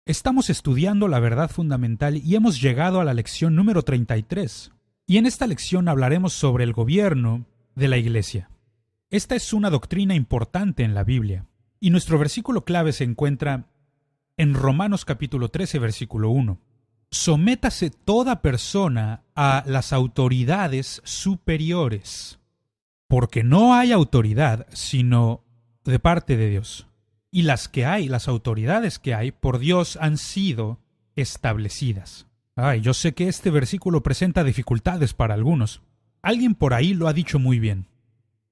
Estamos estudiando la verdad fundamental y hemos llegado a la lección número 33. Y en esta lección hablaremos sobre el gobierno de la Iglesia. Esta es una doctrina importante en la Biblia. Y nuestro versículo clave se encuentra en Romanos capítulo 13, versículo 1. Sométase toda persona a las autoridades superiores, porque no hay autoridad sino de parte de Dios. Y las autoridades que hay, por Dios han sido establecidas. Yo sé que este versículo presenta dificultades para algunos. Alguien por ahí lo ha dicho muy bien.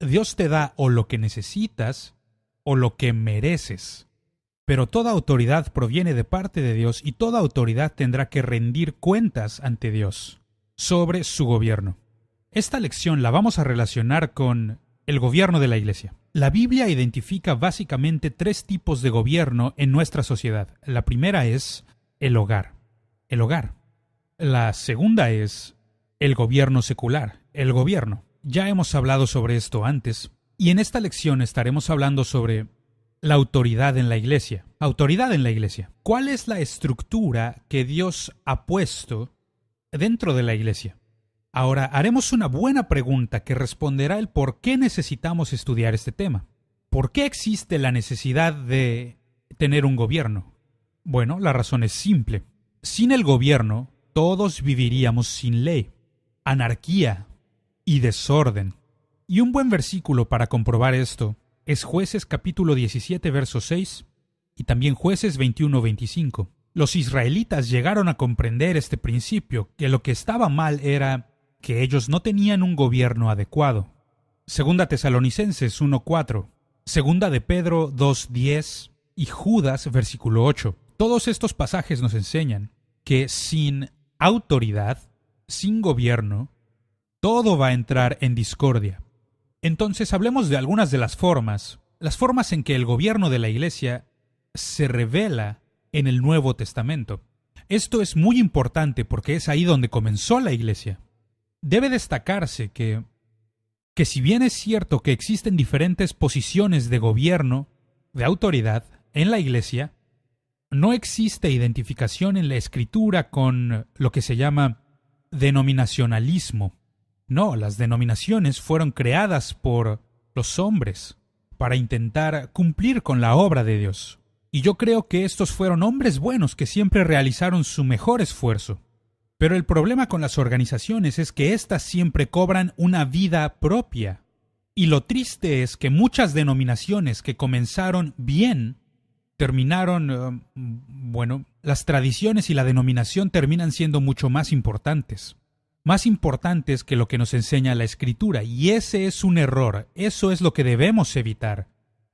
Dios te da o lo que necesitas o lo que mereces. Pero toda autoridad proviene de parte de Dios y toda autoridad tendrá que rendir cuentas ante Dios sobre su gobierno. Esta lección la vamos a relacionar con el gobierno de la Iglesia. La Biblia identifica básicamente tres tipos de gobierno en nuestra sociedad. La primera es el hogar. El hogar. La segunda es el gobierno secular. El gobierno. Ya hemos hablado sobre esto antes. Y en esta lección estaremos hablando sobre la autoridad en la Iglesia. Autoridad en la Iglesia. ¿Cuál es la estructura que Dios ha puesto dentro de la Iglesia? Ahora, haremos una buena pregunta que responderá el por qué necesitamos estudiar este tema. ¿Por qué existe la necesidad de tener un gobierno? Bueno, la razón es simple. Sin el gobierno, todos viviríamos sin ley, anarquía y desorden. Y un buen versículo para comprobar esto es Jueces capítulo 17, verso 6 y también Jueces 21, 25. Los israelitas llegaron a comprender este principio, que lo que estaba mal era que ellos no tenían un gobierno adecuado. Segunda Tesalonicenses 1:4, Segunda de Pedro 2:10 y Judas versículo 8. Todos estos pasajes nos enseñan que sin autoridad, sin gobierno, todo va a entrar en discordia. Entonces hablemos de algunas de las formas en que el gobierno de la Iglesia se revela en el Nuevo Testamento. Esto es muy importante porque es ahí donde comenzó la Iglesia. Debe destacarse que si bien es cierto que existen diferentes posiciones de gobierno, de autoridad, en la Iglesia, no existe identificación en la Escritura con lo que se llama denominacionalismo. No, las denominaciones fueron creadas por los hombres para intentar cumplir con la obra de Dios. Y yo creo que estos fueron hombres buenos que siempre realizaron su mejor esfuerzo. Pero el problema con las organizaciones es que éstas siempre cobran una vida propia. Y lo triste es que muchas denominaciones que comenzaron bien, terminaron, las tradiciones y la denominación terminan siendo mucho más importantes que lo que nos enseña la Escritura. Y ese es un error, eso es lo que debemos evitar.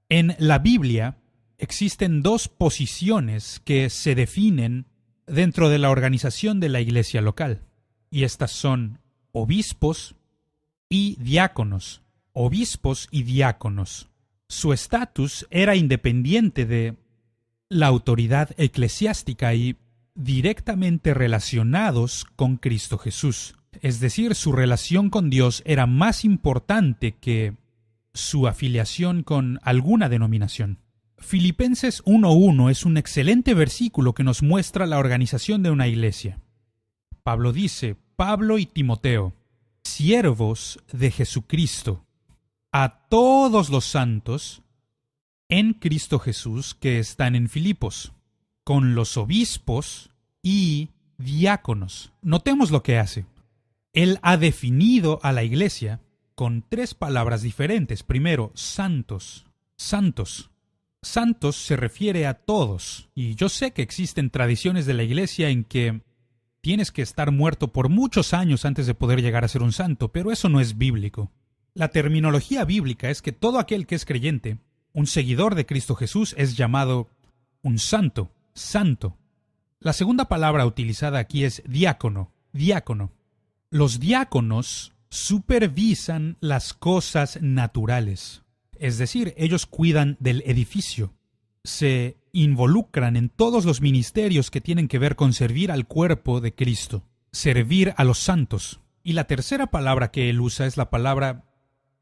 En la Biblia existen dos posiciones que se definen dentro de la organización de la iglesia local. Y estas son obispos y diáconos. Obispos y diáconos. Su estatus era independiente de la autoridad eclesiástica y directamente relacionados con Cristo Jesús. Es decir, su relación con Dios era más importante que su afiliación con alguna denominación. Filipenses 1:1 es un excelente versículo que nos muestra la organización de una iglesia. Pablo dice: Pablo y Timoteo, siervos de Jesucristo, a todos los santos en Cristo Jesús que están en Filipos, con los obispos y diáconos. Notemos lo que hace. Él ha definido a la iglesia con tres palabras diferentes. Primero, santos. Santos. Santos se refiere a todos, y yo sé que existen tradiciones de la Iglesia en que tienes que estar muerto por muchos años antes de poder llegar a ser un santo, pero eso no es bíblico. La terminología bíblica es que todo aquel que es creyente, un seguidor de Cristo Jesús, es llamado un santo, santo. La segunda palabra utilizada aquí es diácono, diácono. Los diáconos supervisan las cosas naturales. Es decir, ellos cuidan del edificio, se involucran en todos los ministerios que tienen que ver con servir al cuerpo de Cristo, servir a los santos. Y la tercera palabra que él usa es la palabra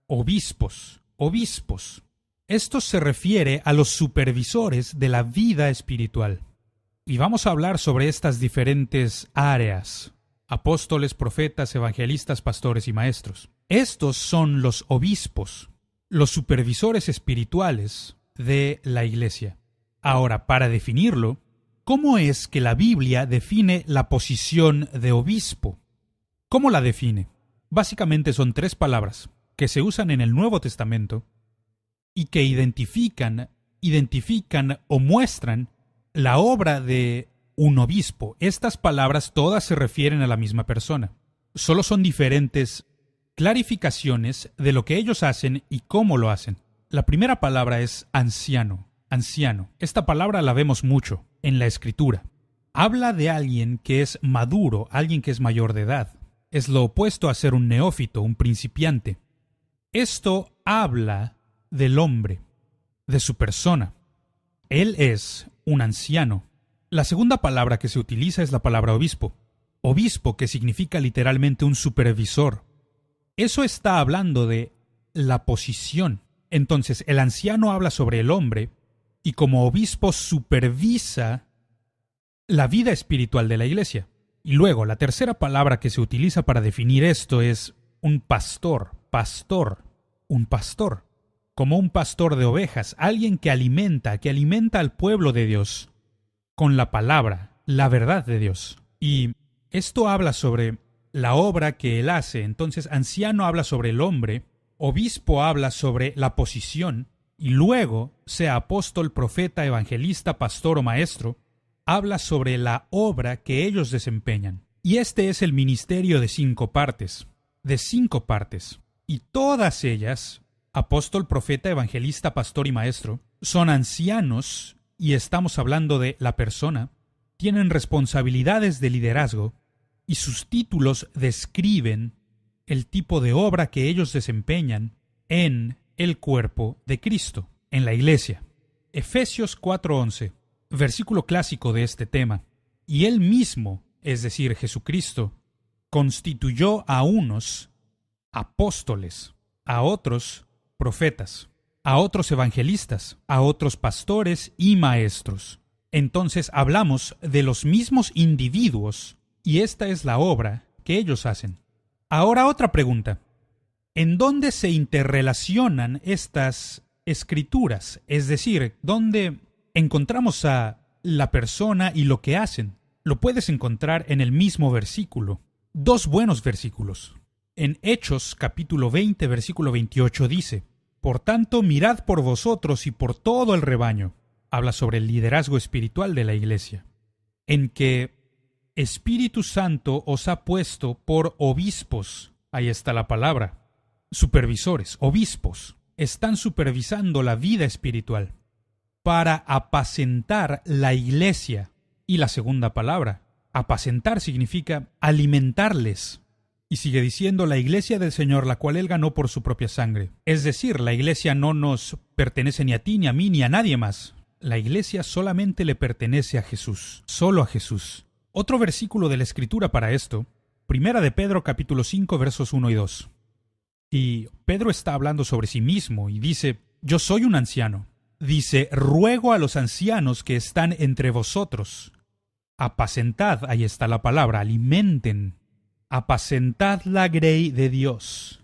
obispos. Obispos. Esto se refiere a los supervisores de la vida espiritual. Y vamos a hablar sobre estas diferentes áreas: apóstoles, profetas, evangelistas, pastores y maestros. Estos son los obispos, los supervisores espirituales de la iglesia. Ahora, para definirlo, ¿cómo es que la Biblia define la posición de obispo? ¿Cómo la define? Básicamente son 3 palabras que se usan en el Nuevo Testamento y que identifican o muestran la obra de un obispo. Estas palabras todas se refieren a la misma persona. Solo son diferentes clarificaciones de lo que ellos hacen y cómo lo hacen. La primera palabra es anciano. Anciano. Esta palabra la vemos mucho en la Escritura. Habla de alguien que es maduro, alguien que es mayor de edad. Es lo opuesto a ser un neófito, un principiante. Esto habla del hombre, de su persona. Él es un anciano. La segunda palabra que se utiliza es la palabra obispo. Obispo, que significa literalmente un supervisor. Eso está hablando de la posición. Entonces, el anciano habla sobre el hombre y como obispo supervisa la vida espiritual de la iglesia. Y luego, la tercera palabra que se utiliza para definir esto es un pastor. Pastor. Un pastor. Como un pastor de ovejas, alguien que alimenta al pueblo de Dios con la palabra, la verdad de Dios. Y esto habla sobre la obra que él hace. Entonces, anciano habla sobre el hombre, obispo habla sobre la posición, y luego, sea apóstol, profeta, evangelista, pastor o maestro, habla sobre la obra que ellos desempeñan. Y este es el ministerio de 5 partes. De 5 partes. Y todas ellas, apóstol, profeta, evangelista, pastor y maestro, son ancianos, y estamos hablando de la persona, tienen responsabilidades de liderazgo, y sus títulos describen el tipo de obra que ellos desempeñan en el cuerpo de Cristo, en la iglesia. Efesios 4:11, versículo clásico de este tema. Y él mismo, es decir, Jesucristo, constituyó a unos apóstoles, a otros profetas, a otros evangelistas, a otros pastores y maestros. Entonces hablamos de los mismos individuos y esta es la obra que ellos hacen. Ahora otra pregunta. ¿En dónde se interrelacionan estas escrituras? Es decir, ¿dónde encontramos a la persona y lo que hacen? Lo puedes encontrar en el mismo versículo. 2 buenos versículos. En Hechos capítulo 20, versículo 28 dice: Por tanto, mirad por vosotros y por todo el rebaño. Habla sobre el liderazgo espiritual de la iglesia. En que Espíritu Santo os ha puesto por obispos. Ahí está la palabra. Supervisores, obispos. Están supervisando la vida espiritual para apacentar la iglesia. Y la segunda palabra, apacentar, significa alimentarles. Y sigue diciendo la iglesia del Señor, la cual Él ganó por su propia sangre. Es decir, la iglesia no nos pertenece ni a ti, ni a mí, ni a nadie más. La iglesia solamente le pertenece a Jesús, solo a Jesús. Otro versículo de la Escritura para esto, Primera de Pedro capítulo 5 versos 1 y 2. Y Pedro está hablando sobre sí mismo y dice: Yo soy un anciano. Dice: ruego a los ancianos que están entre vosotros. Apacentad, ahí está la palabra, alimenten. Apacentad la grey de Dios,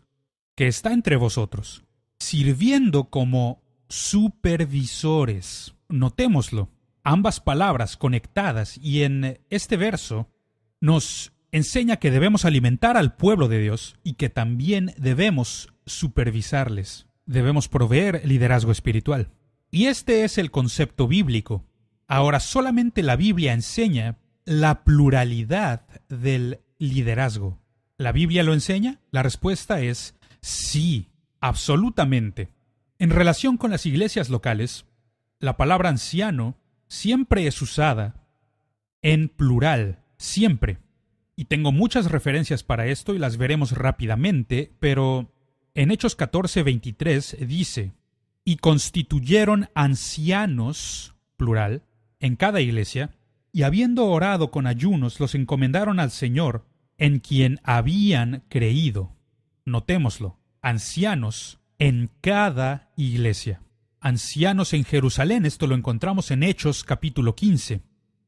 que está entre vosotros, sirviendo como supervisores. Notémoslo, ambas palabras conectadas, y en este verso nos enseña que debemos alimentar al pueblo de Dios y que también debemos supervisarles. Debemos proveer liderazgo espiritual. Y este es el concepto bíblico. Ahora, solamente la Biblia enseña la pluralidad del liderazgo. ¿La Biblia lo enseña? La respuesta es sí, absolutamente. En relación con las iglesias locales, la palabra anciano siempre es usada en plural, siempre. Y tengo muchas referencias para esto y las veremos rápidamente, pero en Hechos 14:23 dice: y constituyeron ancianos, plural, en cada iglesia, y habiendo orado con ayunos, los encomendaron al Señor, en quien habían creído. Notémoslo, ancianos en cada iglesia. Ancianos en Jerusalén, esto lo encontramos en Hechos capítulo 15.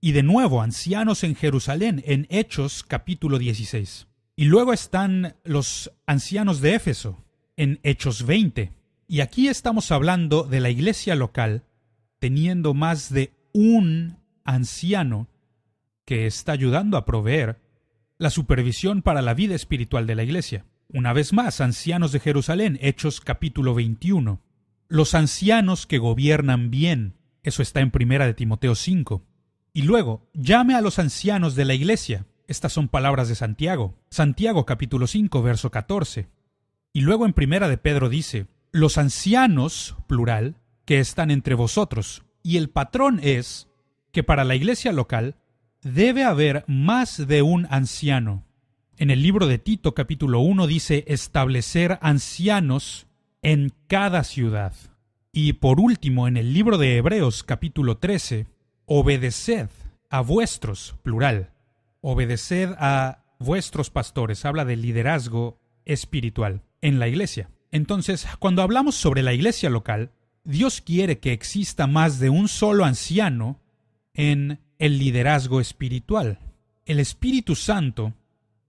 Y de nuevo, ancianos en Jerusalén, en Hechos capítulo 16. Y luego están los ancianos de Éfeso, en Hechos 20. Y aquí estamos hablando de la iglesia local teniendo más de un anciano que está ayudando a proveer la supervisión para la vida espiritual de la iglesia. Una vez más, ancianos de Jerusalén, Hechos capítulo 21. Los ancianos que gobiernan bien, eso está en 1 de Timoteo 5. Y luego, llame a los ancianos de la iglesia. Estas son palabras de Santiago. Santiago capítulo 5, verso 14. Y luego en 1 de Pedro dice, los ancianos, plural, que están entre vosotros. Y el patrón es que para la iglesia local debe haber más de un anciano. En el libro de Tito capítulo 1 dice establecer ancianos en cada ciudad. Y por último, en el libro de Hebreos capítulo 13, obedeced a vuestros, plural, obedeced a vuestros pastores. Habla del liderazgo espiritual en la iglesia. Entonces, cuando hablamos sobre la iglesia local, Dios quiere que exista más de un solo anciano en el liderazgo espiritual. El Espíritu Santo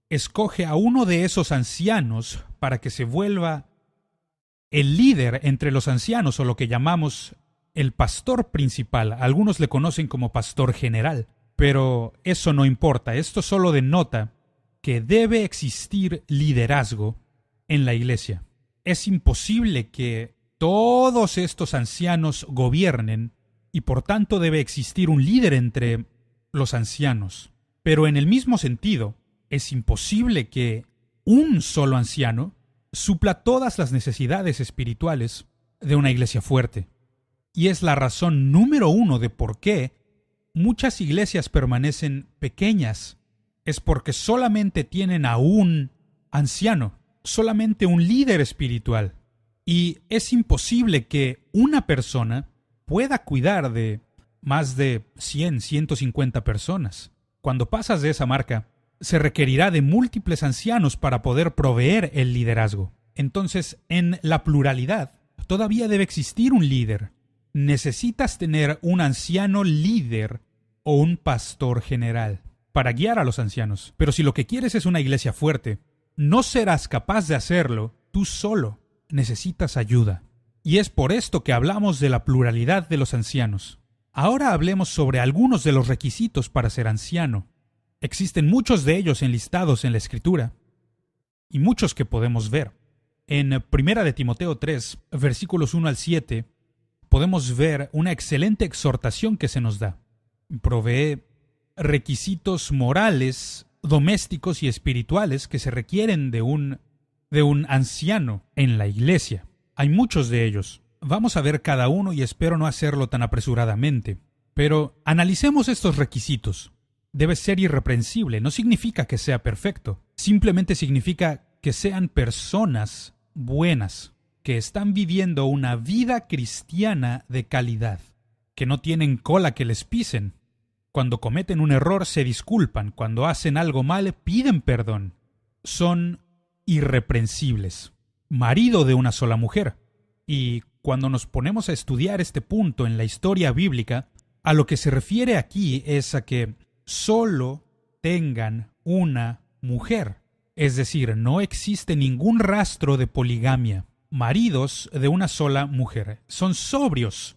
escoge a uno de esos ancianos para que se vuelva el líder entre los ancianos, o lo que llamamos el pastor principal. Algunos le conocen como pastor general, pero eso no importa. Esto solo denota que debe existir liderazgo en la iglesia. Es imposible que todos estos ancianos gobiernen y por tanto debe existir un líder entre los ancianos. Pero en el mismo sentido, es imposible que un solo anciano supla todas las necesidades espirituales de una iglesia fuerte. Y es la razón número uno de por qué muchas iglesias permanecen pequeñas. Es porque solamente tienen a un anciano, solamente un líder espiritual. Y es imposible que una persona pueda cuidar de más de 100, 150 personas. Cuando pasas de esa marca, se requerirá de múltiples ancianos para poder proveer el liderazgo. Entonces, en la pluralidad, todavía debe existir un líder. Necesitas tener un anciano líder o un pastor general para guiar a los ancianos. Pero si lo que quieres es una iglesia fuerte, no serás capaz de hacerlo tú solo. Necesitas ayuda. Y es por esto que hablamos de la pluralidad de los ancianos. Ahora hablemos sobre algunos de los requisitos para ser anciano. Existen muchos de ellos enlistados en la Escritura y muchos que podemos ver. En 1 de Timoteo 3, versículos 1 al 7, podemos ver una excelente exhortación que se nos da. Provee requisitos morales, domésticos y espirituales que se requieren de un anciano en la iglesia. Hay muchos de ellos. Vamos a ver cada uno y espero no hacerlo tan apresuradamente. Pero analicemos estos requisitos. Debe ser irreprensible. No significa que sea perfecto. Simplemente significa que sean personas buenas, que están viviendo una vida cristiana de calidad, que no tienen cola que les pisen. Cuando cometen un error se disculpan. Cuando hacen algo mal piden perdón. Son irreprensibles. Marido de una sola mujer. Y cuando nos ponemos a estudiar este punto en la historia bíblica, a lo que se refiere aquí es a que solo tengan una mujer. Es decir, no existe ningún rastro de poligamia. Maridos de una sola mujer. Son sobrios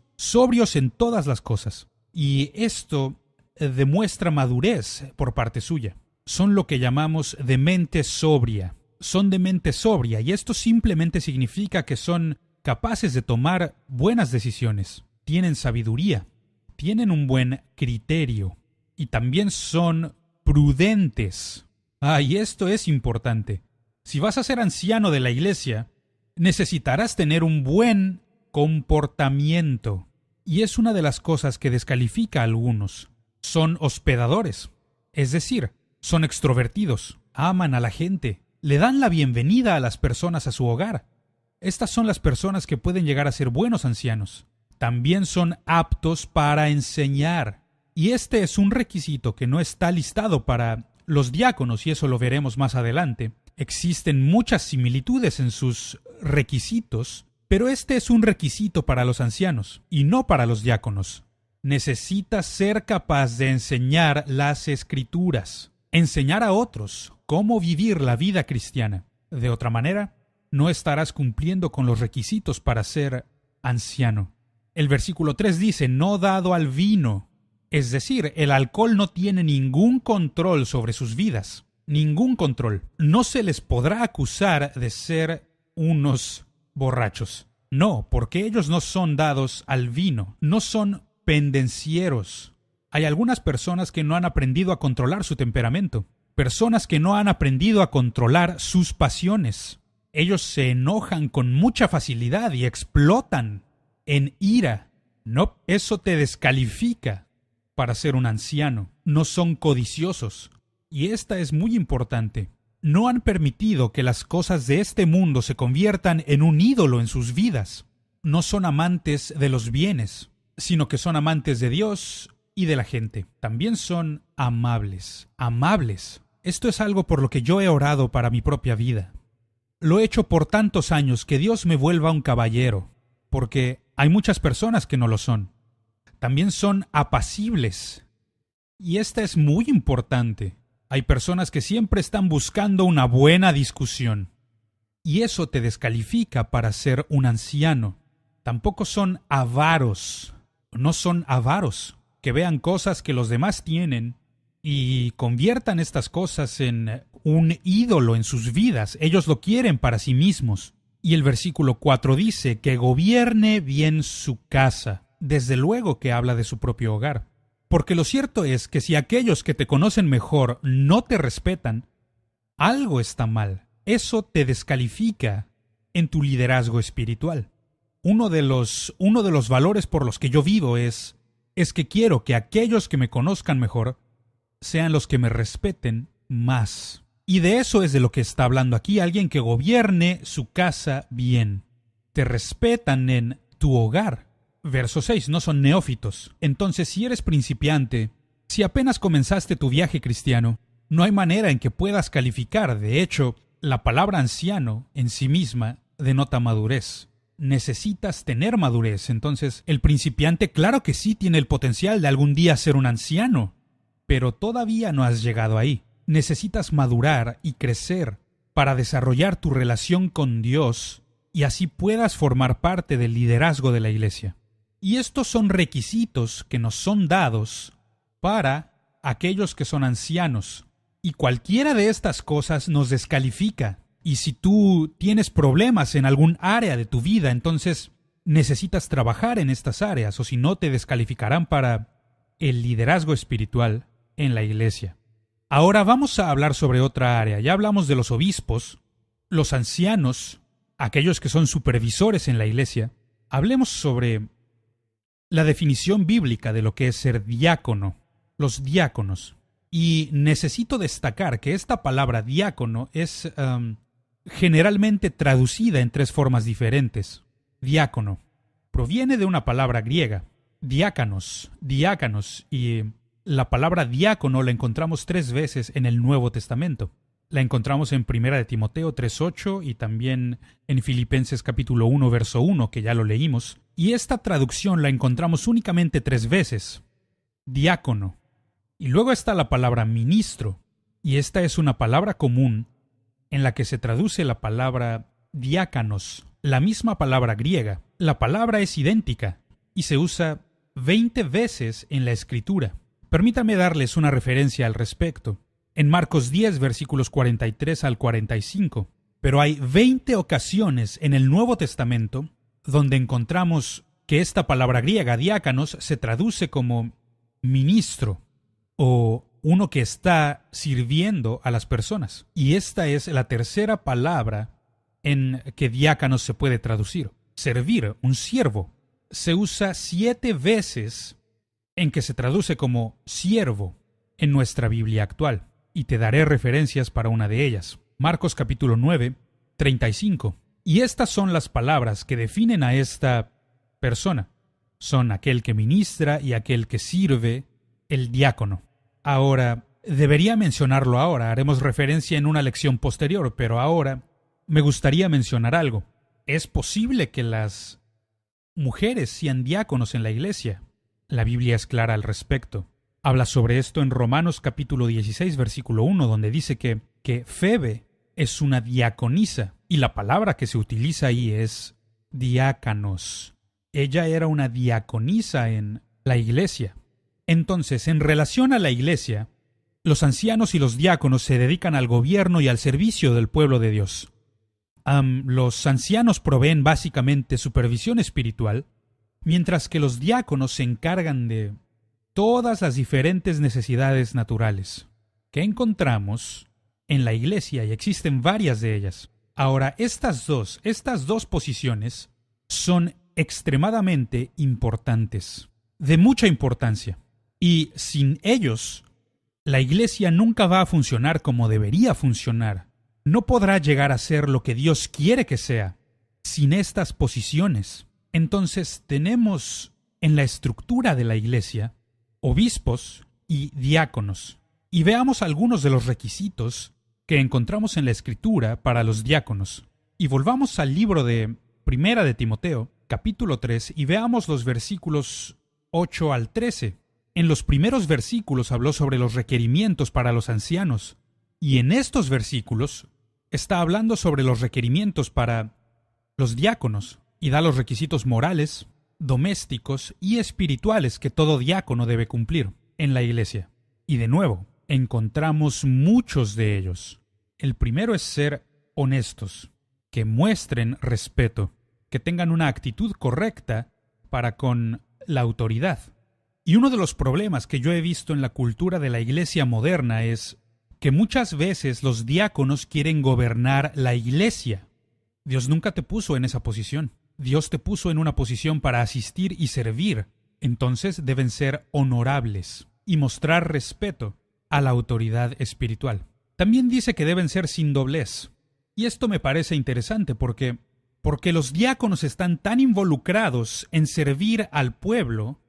en todas las cosas. Y esto demuestra madurez por parte suya. Son lo que llamamos de mente sobria. Son de mente sobria y esto simplemente significa que son capaces de tomar buenas decisiones. Tienen sabiduría, tienen un buen criterio y también son prudentes. Y esto es importante. Si vas a ser anciano de la iglesia, necesitarás tener un buen comportamiento. Y es una de las cosas que descalifica a algunos. Son hospedadores, es decir, son extrovertidos, aman a la gente, le dan la bienvenida a las personas a su hogar. Estas son las personas que pueden llegar a ser buenos ancianos. También son aptos para enseñar. Y este es un requisito que no está listado para los diáconos, y eso lo veremos más adelante. Existen muchas similitudes en sus requisitos, pero este es un requisito para los ancianos y no para los diáconos. necesitas ser capaz de enseñar las Escrituras, enseñar a otros cómo vivir la vida cristiana. De otra manera, no estarás cumpliendo con los requisitos para ser anciano. El versículo 3 dice, no dado al vino. Es decir, el alcohol no tiene ningún control sobre sus vidas. Ningún control. No se les podrá acusar de ser unos borrachos. No, porque ellos no son dados al vino. No son pendencieros. Hay algunas personas que no han aprendido a controlar su temperamento. Personas que no han aprendido a controlar sus pasiones. Ellos se enojan con mucha facilidad y explotan en ira. No, eso te descalifica para ser un anciano. No son codiciosos. Y esta es muy importante. No han permitido que las cosas de este mundo se conviertan en un ídolo en sus vidas. No son amantes de los bienes, sino que son amantes de Dios y de la gente. También son amables. Amables. Esto es algo por lo que yo he orado para mi propia vida. Lo he hecho por tantos años que Dios me vuelva un caballero, porque hay muchas personas que no lo son. También son apacibles. Y esta es muy importante. Hay personas que siempre están buscando una buena discusión. Y eso te descalifica para ser un anciano. Tampoco son avaros. No son avaros. Que vean cosas que los demás tienen y conviertan estas cosas en un ídolo en sus vidas. Ellos lo quieren para sí mismos. Y el versículo 4 dice que gobierne bien su casa. Desde luego que habla de su propio hogar. Porque lo cierto es que si aquellos que te conocen mejor no te respetan, algo está mal. Eso te descalifica en tu liderazgo espiritual. Uno de los valores por los que yo vivo es que quiero que aquellos que me conozcan mejor sean los que me respeten más. Y de eso es de lo que está hablando aquí alguien que gobierne su casa bien. Te respetan en tu hogar. Verso 6, no son neófitos. Entonces, si eres principiante, si apenas comenzaste tu viaje cristiano, no hay manera en que puedas calificar. De hecho, la palabra anciano en sí misma denota madurez. Necesitas tener madurez. Entonces, el principiante claro que sí tiene el potencial de algún día ser un anciano, pero todavía no has llegado ahí. Necesitas madurar y crecer para desarrollar tu relación con Dios y así puedas formar parte del liderazgo de la iglesia. Y estos son requisitos que nos son dados para aquellos que son ancianos. Y cualquiera de estas cosas nos descalifica. Y si tú tienes problemas en algún área de tu vida, entonces necesitas trabajar en estas áreas, o si no te descalificarán para el liderazgo espiritual en la iglesia. Ahora vamos a hablar sobre otra área. Ya hablamos de los obispos, los ancianos, aquellos que son supervisores en la iglesia. Hablemos sobre la definición bíblica de lo que es ser diácono, los diáconos. Y necesito destacar que esta palabra diácono es generalmente traducida en tres formas diferentes. Diácono proviene de una palabra griega, diákanos, y la palabra diácono la encontramos 3 veces en el Nuevo Testamento. La encontramos en 1 de Timoteo 3:8 y también en Filipenses capítulo 1, verso 1, que ya lo leímos. Y esta traducción la encontramos únicamente 3 veces. Diácono. Y luego está la palabra ministro. Y esta es una palabra común en la que se traduce la palabra diácanos, la misma palabra griega. La palabra es idéntica y se usa 20 veces en la Escritura. Permítame darles una referencia al respecto. En Marcos 10, versículos 43 al 45. Pero hay 20 ocasiones en el Nuevo Testamento donde encontramos que esta palabra griega, diácanos, se traduce como ministro o uno que está sirviendo a las personas. Y esta es la tercera palabra en que diácanos se puede traducir. Servir, un siervo. Se usa 7 veces en que se traduce como siervo en nuestra Biblia actual. Y te daré referencias para una de ellas. Marcos capítulo 9, 35. Y estas son las palabras que definen a esta persona. Son aquel que ministra y aquel que sirve, el diácono. Ahora, debería mencionarlo ahora, haremos referencia en una lección posterior, pero ahora me gustaría mencionar algo. Es posible que las mujeres sean diáconos en la iglesia. La Biblia es clara al respecto. Habla sobre esto en Romanos capítulo 16, versículo 1, donde dice que Febe es una diaconisa, y la palabra que se utiliza ahí es diácanos. Ella era una diaconisa en la iglesia. Entonces, en relación a la iglesia, los ancianos y los diáconos se dedican al gobierno y al servicio del pueblo de Dios. Los ancianos proveen básicamente supervisión espiritual, mientras que los diáconos se encargan de todas las diferentes necesidades naturales que encontramos en la iglesia, y existen varias de ellas. Ahora, estas dos posiciones son extremadamente importantes, de mucha importancia, y sin ellos, la iglesia nunca va a funcionar como debería funcionar. No podrá llegar a ser lo que Dios quiere que sea sin estas posiciones. Entonces tenemos en la estructura de la iglesia obispos y diáconos. Y veamos algunos de los requisitos que encontramos en la Escritura para los diáconos. Y volvamos al libro de Primera de Timoteo, capítulo 3, y veamos los versículos 8 al 13. En los primeros versículos habló sobre los requerimientos para los ancianos, y en estos versículos está hablando sobre los requerimientos para los diáconos, y da los requisitos morales, domésticos y espirituales que todo diácono debe cumplir en la iglesia. Y de nuevo, encontramos muchos de ellos. El primero es ser honestos, que muestren respeto, que tengan una actitud correcta para con la autoridad. Y uno de los problemas que yo he visto en la cultura de la iglesia moderna es que muchas veces los diáconos quieren gobernar la iglesia. Dios nunca te puso en esa posición. Dios te puso en una posición para asistir y servir. Entonces deben ser honorables y mostrar respeto a la autoridad espiritual. También dice que deben ser sin doblez. Y esto me parece interesante porque los diáconos están tan involucrados en servir al pueblo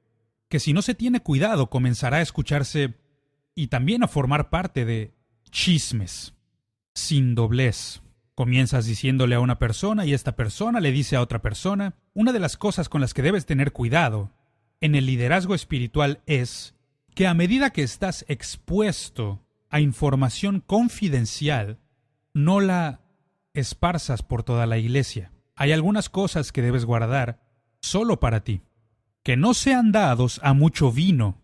que si no se tiene cuidado comenzará a escucharse y también a formar parte de chismes. Sin doblez. Comienzas diciéndole a una persona y esta persona le dice a otra persona. Una de las cosas con las que debes tener cuidado en el liderazgo espiritual es que a medida que estás expuesto a información confidencial, no la esparzas por toda la iglesia. Hay algunas cosas que debes guardar solo para ti, que no sean dados a mucho vino.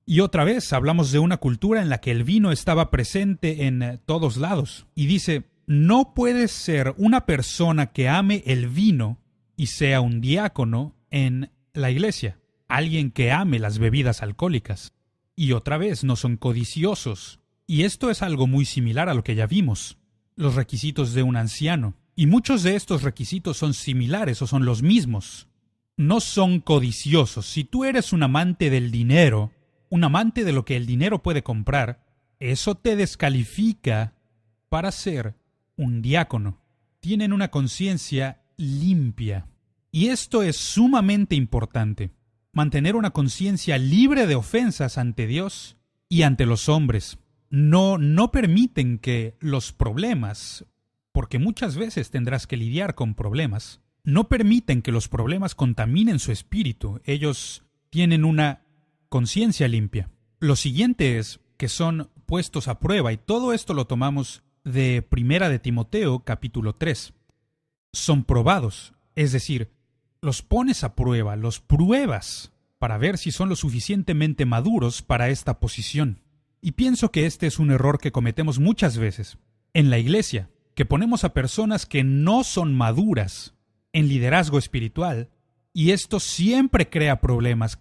Y otra vez hablamos de una cultura en la que el vino estaba presente en todos lados. Y dice, no puedes ser una persona que ame el vino y sea un diácono en la iglesia. Alguien que ame las bebidas alcohólicas. Y otra vez, no son codiciosos. Y esto es algo muy similar a lo que ya vimos. Los requisitos de un anciano. Y muchos de estos requisitos son similares o son los mismos. No son codiciosos. Si tú eres un amante del dinero, un amante de lo que el dinero puede comprar, eso te descalifica para ser un diácono. Tienen una conciencia limpia. Y esto es sumamente importante. Mantener una conciencia libre de ofensas ante Dios y ante los hombres. No permiten que los problemas, porque muchas veces tendrás que lidiar con problemas, no permiten que los problemas contaminen su espíritu. Ellos tienen una conciencia limpia. Lo siguiente es que son puestos a prueba, y todo esto lo tomamos de Primera de Timoteo, capítulo 3. Son probados, es decir, los pones a prueba, los pruebas para ver si son lo suficientemente maduros para esta posición. Y pienso que este es un error que cometemos muchas veces en la iglesia, que ponemos a personas que no son maduras en liderazgo espiritual, y esto siempre crea problemas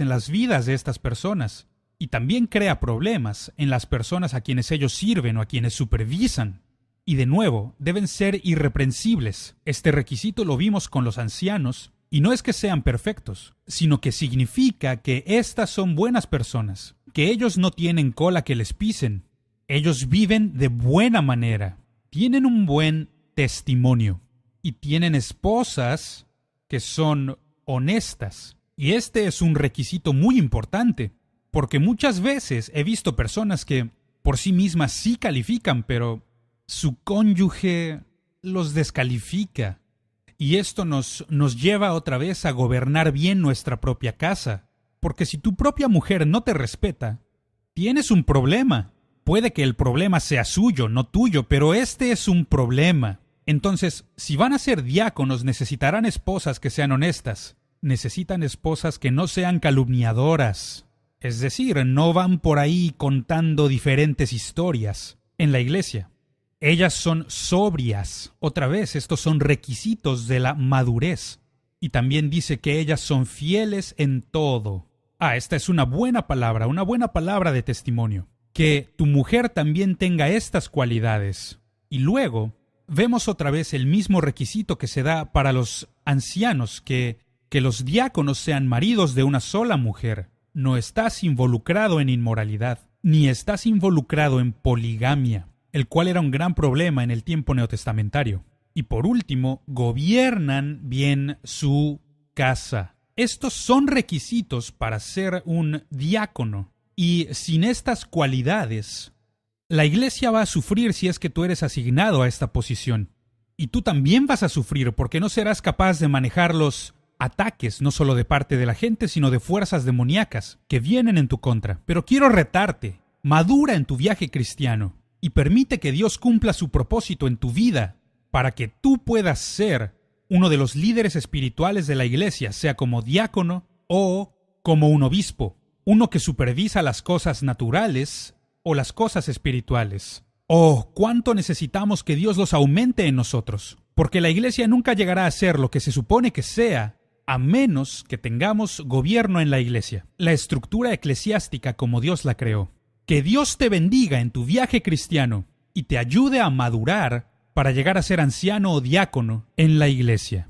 en las vidas de estas personas, y también crea problemas en las personas a quienes ellos sirven o a quienes supervisan. Y de nuevo, deben ser irreprensibles. Este requisito lo vimos con los ancianos, y no es que sean perfectos, sino que significa que estas son buenas personas, que ellos no tienen cola que les pisen. Ellos viven de buena manera, tienen un buen testimonio, y tienen esposas que son honestas. Y este es un requisito muy importante, porque muchas veces he visto personas que por sí mismas sí califican, pero su cónyuge los descalifica. Y esto nos lleva otra vez a gobernar bien nuestra propia casa. porque si tu propia mujer no te respeta, tienes un problema. Puede que el problema sea suyo, no tuyo, pero este es un problema. Entonces, si van a ser diáconos, necesitarán esposas que sean honestas. Necesitan esposas que no sean calumniadoras. Es decir, no van por ahí contando diferentes historias en la iglesia. Ellas son sobrias. Otra vez, estos son requisitos de la madurez. Y también dice que ellas son fieles en todo. Esta es una buena palabra de testimonio. Que tu mujer también tenga estas cualidades. Y luego, vemos otra vez el mismo requisito que se da para los ancianos, que los diáconos sean maridos de una sola mujer. No estás involucrado en inmoralidad, ni estás involucrado en poligamia, el cual era un gran problema en el tiempo neotestamentario. Y por último, gobiernan bien su casa. Estos son requisitos para ser un diácono. Y sin estas cualidades, la iglesia va a sufrir si es que tú eres asignado a esta posición. Y tú también vas a sufrir porque no serás capaz de manejar los ataques, no solo de parte de la gente, sino de fuerzas demoníacas que vienen en tu contra. Pero quiero retarte, madura en tu viaje cristiano y permite que Dios cumpla su propósito en tu vida para que tú puedas ser uno de los líderes espirituales de la iglesia, sea como diácono o como un obispo, uno que supervisa las cosas naturales o las cosas espirituales. Cuánto necesitamos que Dios los aumente en nosotros, porque la iglesia nunca llegará a ser lo que se supone que sea, a menos que tengamos gobierno en la iglesia, la estructura eclesiástica como Dios la creó. Que Dios te bendiga en tu viaje cristiano y te ayude a madurar para llegar a ser anciano o diácono en la iglesia.